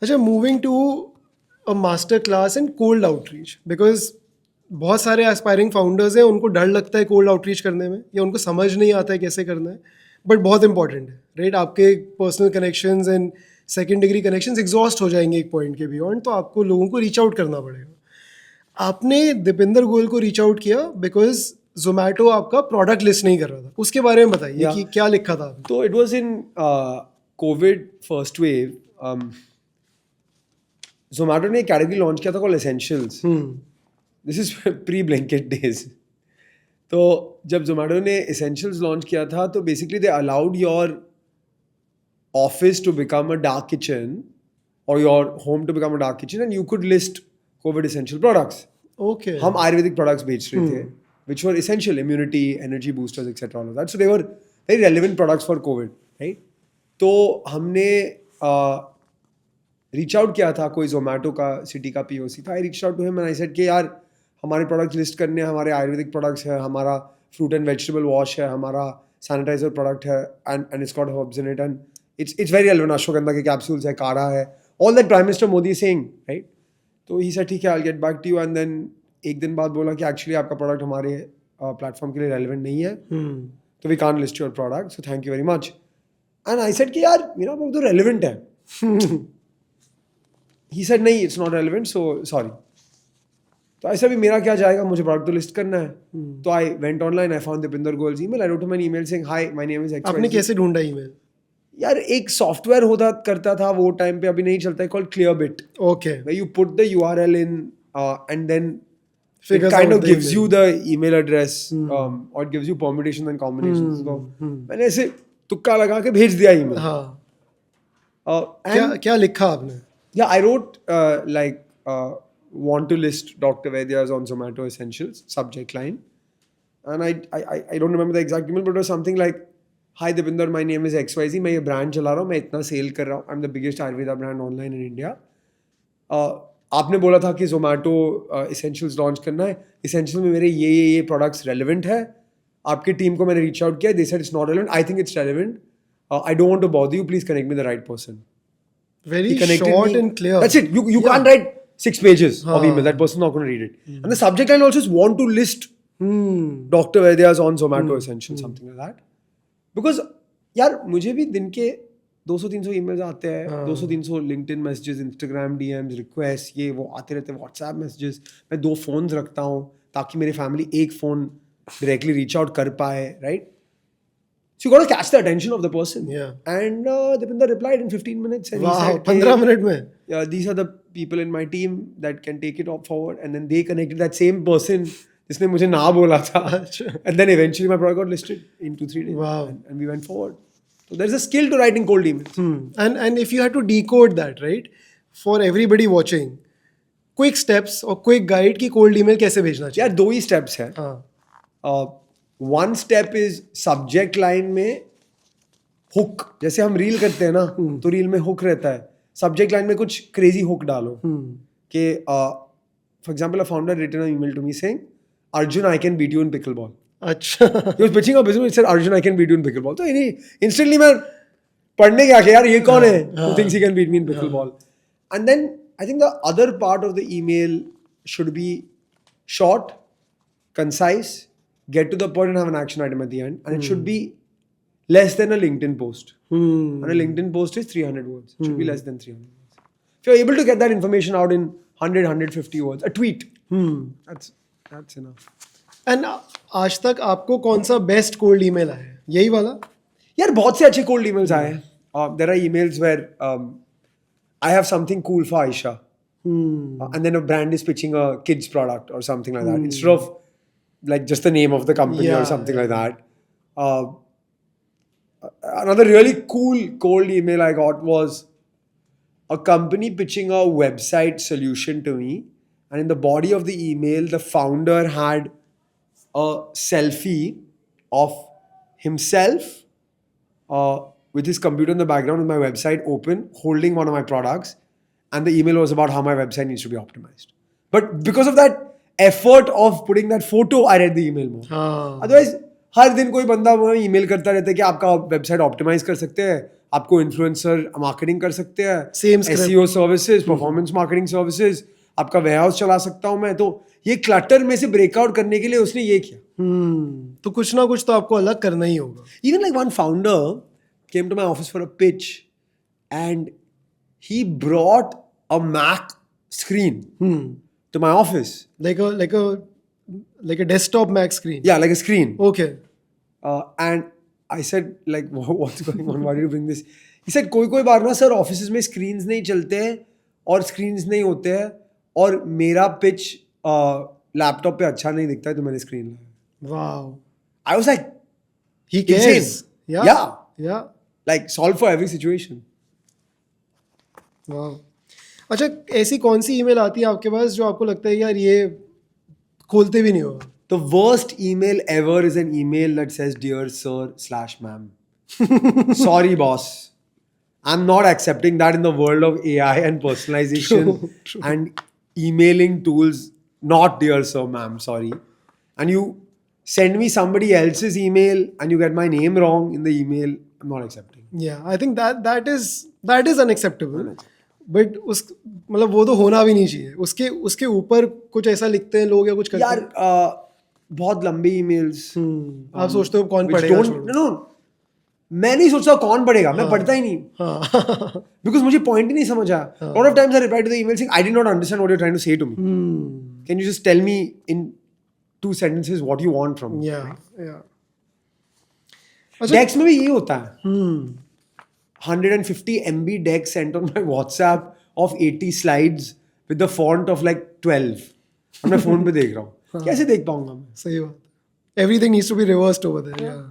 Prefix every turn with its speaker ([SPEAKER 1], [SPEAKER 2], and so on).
[SPEAKER 1] अच्छा, moving to a master class in cold outreach, because बहुत सारे एस्पायरिंग फाउंडर्स हैं, उनको डर लगता है कोल्ड आउटरीच करने में, या उनको समझ नहीं आता है कैसे करना है, बट बहुत इंपॉर्टेंट है, राइट? आपके personal connections and second degree connections exhaust हो जाएंगे एक पॉइंट के बियॉन्ड, तो आपको लोगों को रीच आउट करना पड़ेगा। आपने दीपिंदर गोयल को रीच आउट किया बिकॉज जोमेटो आपका प्रोडक्ट लिस्ट नहीं कर रहा था, उसके बारे में बताइए
[SPEAKER 2] Yeah.
[SPEAKER 1] कि क्या लिखा था आपने?
[SPEAKER 2] तो it was in covid first wave. Zomato ने एक कैटेगरी लॉन्च किया था called essentials. This is pre blanket days. तो जब जोमेटो ने एसेंशियल्स लॉन्च किया था तो basically they allowed your office to become a dark kitchen और your home to become a dark kitchen and you could list covid essential products.
[SPEAKER 1] Okay.
[SPEAKER 2] हम ayurvedic products बेच रहे थे which were essential, immunity, energy boosters, etc. all of that. So they were very relevant products for COVID, right? तो हमने reach out किया था, कोई जोमेटो का सिटी का POC था. I reach out to him and I said कि यार हमारे प्रोडक्ट्स लिस्ट करने हैं, हमारे आयुर्वेदिक प्रोडक्ट्स है, हमारा फ्रूट एंड वेजिटेबल वॉश है, हमारा सैनिटाइजर प्रोडक्ट है and it's got herbs in it and it's very relevant. Ashwagandha के कैप्सूल्स है, काढ़ा है, all that prime minister Modi saying, right? तो ही सेड ठीक है, I will get back to you. And then एक दिन बाद बोला कि एक्चुअली आपका प्रोडक्ट हमारे प्लेटफॉर्म के लिए रेलेवेंट नहीं है, तो we can't list your product, so thank you very much. And I said कि यार मेरा प्रोडक्ट तो रेलेवेंट है. ही सेड नहीं, it's not relevant, so sorry. तो ऐसा भी मेरा क्या जाएगा, मुझे प्रोडक्ट तो लिस्ट करना है. तो I went online, I found Deepinder Goyal's email, I wrote him an email saying hi my name is X.
[SPEAKER 1] आपने कैसे ढूंढा ईमेल?
[SPEAKER 2] यार एक सॉफ्टवेयर होता करता था वो टाइम पे, अभी नहीं चलता है, called Clearbit.
[SPEAKER 1] Okay.
[SPEAKER 2] where you put the URL in and then it
[SPEAKER 1] Figures
[SPEAKER 2] kind
[SPEAKER 1] out
[SPEAKER 2] of
[SPEAKER 1] the
[SPEAKER 2] gives
[SPEAKER 1] email.
[SPEAKER 2] you the email address or it gives you permutations and combinations. So मैंने ऐसे तुक्का लगा के भेज दिया email.
[SPEAKER 1] हाँ.
[SPEAKER 2] And
[SPEAKER 1] क्या लिखा आपने?
[SPEAKER 2] yeah, I wrote like want to list Dr. Vaidya's on Zomato Essentials subject line, and I don't remember the exact email, but it was something like, Hi Dipinder, my name is XYZ, मैं ये brand चला रहा हूँ, मैं इतना cell कर रहा हूँ, I am the biggest Ayurveda brand online in India. आपने बोला था कि जोमेटो एसेंशियल्स लॉन्च करना है, एसेंशियल में मेरे ये प्रोडक्ट्स रेलेवेंट है, आपकी टीम को मैंने रीच आउट किया, they said it's not relevant, I think it's relevant, I don't want to bother you, please connect me the right person.
[SPEAKER 1] Very
[SPEAKER 2] He connected
[SPEAKER 1] short
[SPEAKER 2] me.
[SPEAKER 1] and clear.
[SPEAKER 2] That's it. You can't write 6 pages of email. That person's not going to read it. And the subject line also is want to list Dr. Vaidya's on Zomato Essentials, something like that. Because यार मुझे भी दिन के 200-300 emails आते हैं, 200-300 LinkedIn messages, Instagram DMs, request, ये वो आते रहते हैं, व्हाट्सएप मैसेजेस. मैं 2 फोन्स रखता हूँ ताकि मेरी फैमिली एक फ़ोन डायरेक्टली रीच आउट कर पाए, right? So you got to catch the attention of the person.
[SPEAKER 1] Yeah.
[SPEAKER 2] And Dipinder replied in 15 minutes. And
[SPEAKER 1] Wow,
[SPEAKER 2] he said,
[SPEAKER 1] 15 minute में?
[SPEAKER 2] Yeah, these are the people in my team that can take it forward. And then they connected that same person जिसने मुझे ना बोला था. And then eventually my product got listed in 2-3 days.
[SPEAKER 1] Wow.
[SPEAKER 2] And we went forward. So there's a skill to writing cold emails.
[SPEAKER 1] And if you had to decode that, right, for everybody watching, quick steps or quick guide कि cold email कैसे भेजना चाहिए?
[SPEAKER 2] यार 2 ही steps हैं.
[SPEAKER 1] हाँ.
[SPEAKER 2] One step is subject line में hook. जैसे हम रील करते हैं ना, तो रील में hook रहता है. Subject line में कुछ crazy hook डालो. कि for example, a founder written an email to me saying, Arjun, I can beat you in pickleball.
[SPEAKER 1] अच्छा.
[SPEAKER 2] He was pitching a business, he said, Arjun, I can beat you in pickleball. तो instantly मैं पढ़ने गया कि यार ये कौन है who thinks he can beat me in pickleball. And then I think the other part of the email should be short, concise, get to the point and have an action item at the end. And it should be less than a LinkedIn post. And a LinkedIn post is 300 words. It should be less than 300 words. If you're able to get that information out in 100-150 words, a tweet, that's enough.
[SPEAKER 1] And आज तक आपको कौन सा best cold email आया है? यही वाला?
[SPEAKER 2] यार बहुत से अच्छे cold emails आए हैं. There are emails where I have something cool for Aisha. And then a brand is pitching a kids product or something like that. Instead of like just the name of the company or something like that. Another really cool cold email I got was a company pitching a website solution to me. And in the body of the email, the founder had a selfie of himself with his computer in the background with my website open, holding one of my products. And the email was about how my website needs to be optimized. But because of that effort of putting that photo, I read the email more. Otherwise, हर दिन कोई बंदा email करता रहता है कि आपका website optimise कर सकते हैं, आपको इन्फ्लुएंसर मार्केटिंग कर सकते हैं,
[SPEAKER 1] Same script.
[SPEAKER 2] SEO services, performance marketing services, आपका वेयरहाउस चला सकता हूँ मैं. तो ये क्लटर में से ब्रेकआउट करने के लिए उसने ये किया.
[SPEAKER 1] तो कुछ ना कुछ तो आपको अलग करना ही होगा.
[SPEAKER 2] Even like one founder came to my office for a pitch and he brought a Mac screen to my office.
[SPEAKER 1] like a desktop Mac screen.
[SPEAKER 2] Yeah, like a screen.
[SPEAKER 1] Okay.
[SPEAKER 2] And I said like what's going on? Why did you bring this? He said कोई बार ना sir office में screens नहीं चलते हैं और screens नहीं होते हैं और मेरा पिच लैपटॉप पे अच्छा नहीं दिखता है तो मैंने स्क्रीन लाया.
[SPEAKER 1] Wow.
[SPEAKER 2] I was like,
[SPEAKER 1] He cares.
[SPEAKER 2] insane.
[SPEAKER 1] Yeah.
[SPEAKER 2] Yeah. Like solve for every situation.
[SPEAKER 1] Wow. अच्छा, ऐसी कौन सी ईमेल आती है आपके पास जो आपको लगता है यार ये खोलते भी नहीं होगा?
[SPEAKER 2] The worst email ever is an email that says dear sir/ma'am. Sorry boss. I'm not accepting that in the world of AI and personalization
[SPEAKER 1] True.
[SPEAKER 2] and emailing tools. Not dear sir ma'am, sorry. And you send me somebody else's email and you get my name wrong in the email. I'm not accepting.
[SPEAKER 1] Yeah, I think that is unacceptable. But उस मतलब वो तो होना भी नहीं चाहिए. उसके ऊपर कुछ ऐसा लिखते हैं लोग या कुछ करते
[SPEAKER 2] यार
[SPEAKER 1] हैं.
[SPEAKER 2] बहुत लंबे ईमेल्स.
[SPEAKER 1] आप सोचते हो कौन पढ़ेगा?
[SPEAKER 2] नो, मैं नहीं सोचता कौन पढ़ेगा. मैं पढ़ता ही नहीं. बिकॉज मुझे पॉइंट ही नहीं समझ आया. Lot of times I reply to the email saying I did not understand what you are trying to say to me. Can you just tell me in 2 sentences what you want from me?
[SPEAKER 1] Yeah.
[SPEAKER 2] Decks में भी यही होता है. 150 MB deck sent on my WhatsApp of 80 slides with the font of like 12. और मैं phone पे देख रहा हूँ. कैसे देख पाऊंगा मैं?
[SPEAKER 1] सही बात. Everything needs to be reversed over there. Yeah.